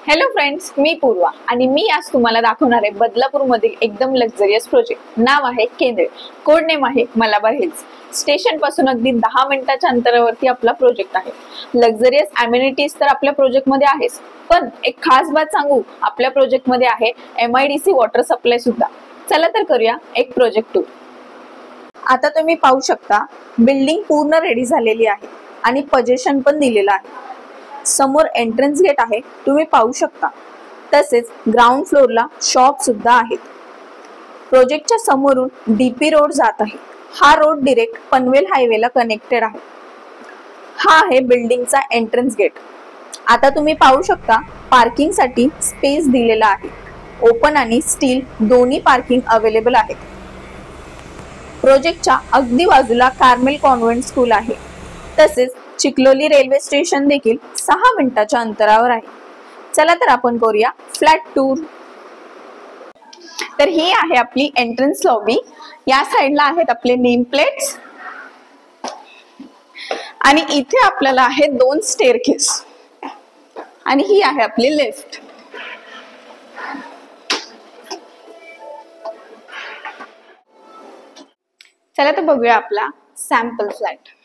Hello friends, मी पूर्वा आणि मी आज तुम्हाला दाखवणार आहे बदलापूरमधील एकदम लक्झरियस प्रोजेक्ट. नाव आहे केंद्रे, कोड नेम आहे मलाबार हिल्स. स्टेशन पासून अगदी 10 मिनिटाच्या अंतरावरती आपला प्रोजेक्ट आहे. लक्झरियस अम्युनिटीज तर आपल्या प्रोजेक्ट मध्ये आहेच, पण एक खास बात सांगू, आपल्या प्रोजेक्ट मध्ये आहे MIDC वॉटर सप्लाय सुद्धा. चला तर करूया एक प्रोजेक्ट टूर. आता तुम्ही पाहू शकता, बिल्डिंग पूर्ण रेडी झालेली आहे आणि पोझिशन पण दिलेलं आहे. समोर एंट्रन्स गेट आहे, तुम्ही पाहू शकता. तसेच ग्राउंड फ्लोअरला शॉप सुद्धा आहेत. प्रोजेक्टच्या समोरून DP रोड जात आहे. हा रोड डिरेक्ट पनवेल हायवेला कनेक्टेड आहे. हा आहे बिल्डिंगचा एंट्रन्स गेट. आता तुम्ही पाहू शकता, पार्किंग साठी स्पेस दिलेला आहे. ओपन आणि स्टील दोन्ही पार्किंग अवेलेबल आहेत. प्रोजेक्टच्या अगदी बाजूला कार्मेल कॉन्व्हेंट स्कूल आहे. तसेच चिखलोली रेल्वे स्टेशन देखील 6 मिनिटाच्या अंतरावर आहे. चला तर आपण करूया फ्लॅट टूर. तर ही आहे आपली एंट्रन्स लॉबी. या साइडला आहेत आपले नेम प्लेट्स आणि इथे आपल्याला आहे 2 स्टेअरकेस आणि ही आहे आपली लिफ्ट. चला तर बघूया आपला सॅम्पल फ्लॅट.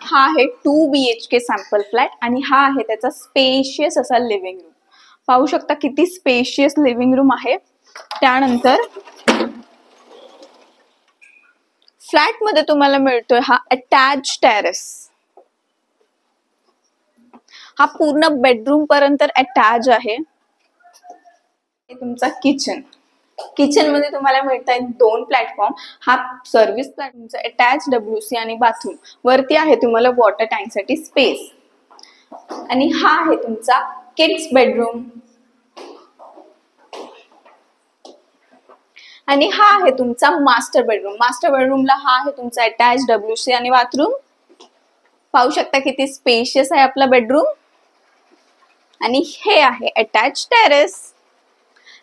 हा आहे 2 BHK सॅम्पल फ्लॅट आणि हा आहे त्याचा स्पेशियस असा लिव्हिंग रूम. पाहू शकता किती स्पेशियस लिव्हिंग रूम आहे. त्यानंतर फ्लॅट मध्ये तुम्हाला मिळतोय हा अटॅच टेरेस. हा पूर्ण बेडरूम पर्यंत अटॅच आहे. तुमचा किचन मध्ये तुम्हाला मिळत आहेत 2 प्लॅटफॉर्म. हा सर्व्हिस प्लॅटफॉर्मचा अटॅच WC आणि बाथरूम. वरती आहे तुम्हाला वॉटर टँक साठी स्पेस आणि हा आहे तुमचा किड्स बेडरूम आणि हा आहे तुमचा मास्टर बेडरूम. मास्टर बेडरूमला हा आहे तुमचा अटॅच WC आणि बाथरूम. पाहू शकता किती स्पेशियस आहे आपला बेडरूम आणि हे आहे अटॅच टेरेस.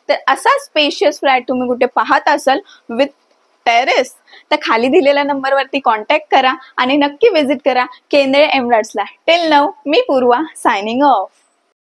तर असा स्पेशियस फ्लॅट तुम्ही कुठे पाहत असाल विथ टेरेस, तर खाली दिलेल्या नंबरवरती कॉन्टॅक्ट करा आणि नक्की विजिट करा केंद्रे एमराट्सला. टिल नाउ मी पूर्वा सायनिंग ऑफ.